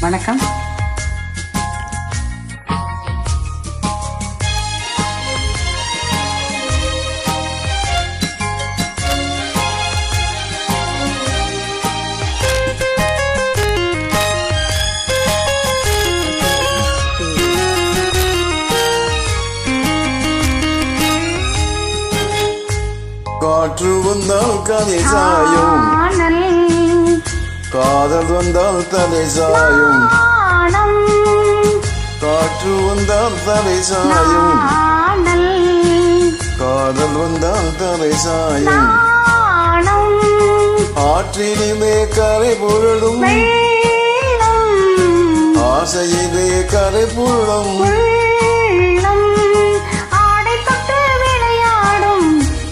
வணக்கம். காற்று வந்தால் கதை சாயும், காதல் வந்தால் தலை சாயும். காற்று வந்தால் தலை சாயும், காதல் வந்தால் தலை சாயும். ஆற்றினிலே கரை புரளும், ஆசையிலே கரை புரளும்.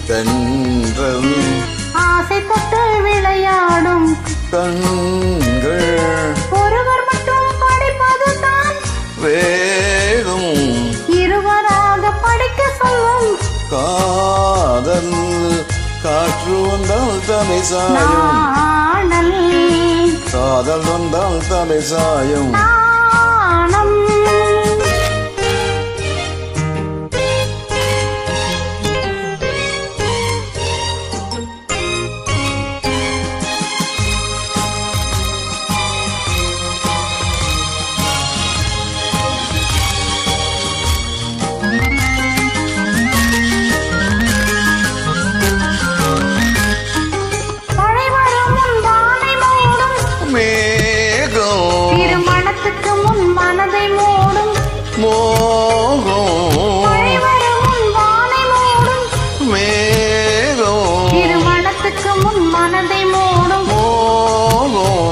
தென்றல் ஆசை தொட்டு விளையாடும் கண்கள் ஒருவர் மட்டும் படிப்பதுதான் வேணும், இருவராக படிக்க சொல்லும் காதல். காற்று வந்தால் தலை சாயும், காதல் வந்தால் தலை சாயும். திருமணத்துக்கு முன் மனதை மூடும் மோகம், வானை மூடும் மேகம். திருமணத்துக்கு முன் மனதை மூடும் மோகம்,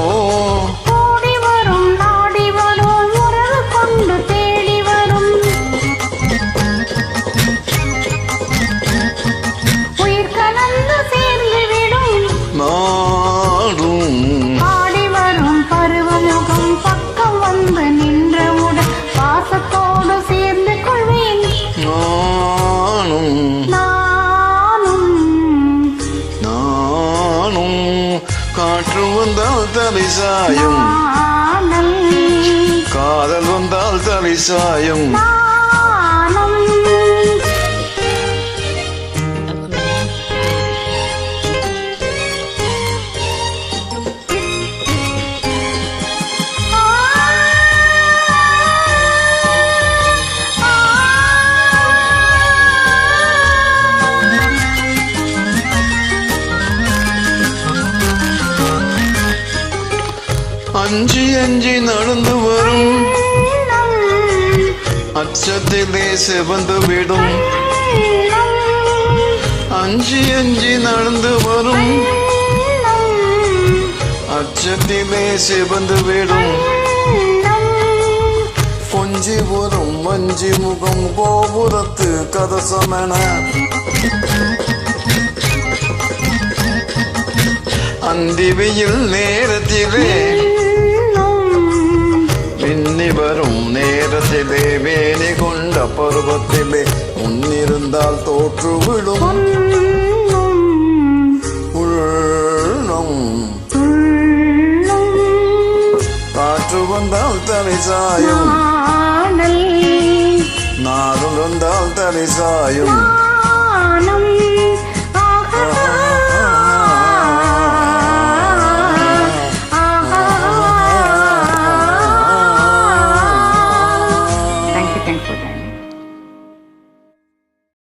கூடி வரும் நாடி வரும் உறவு கொண்டு தேடி வரும் உயிர் கலந்து சேர்ந்து விடும் நாடும். பருவமுகம் பக்கம் வந்து நின்றவுடன் பாசத்தோடு சேர்ந்து கொள்வேன் நானும் நானும் நானும். காற்று வந்தால் தலை சாயும், காதல் வந்தால் தலை சாயும். அஞ்சி அஞ்சி நடந்து வரும் அச்சத்திலே சிவந்து விடும். அஞ்சி அஞ்சி நடந்து வரும் அச்சத்திலே சிவந்து விடும். கொஞ்சி வரும் மஞ்சி முகம் கோபுரத்து கதசமென அந்திவியில் நேரத்திலே மின்னி வரும் நேரத்திலே வேணி கொண்ட பருவத்திலே முன்னிருந்தால் தோற்று விடும் உள்ளம். காற்று வந்தால் தலை சாயும், நாடு வந்தால் தலை சாயும்.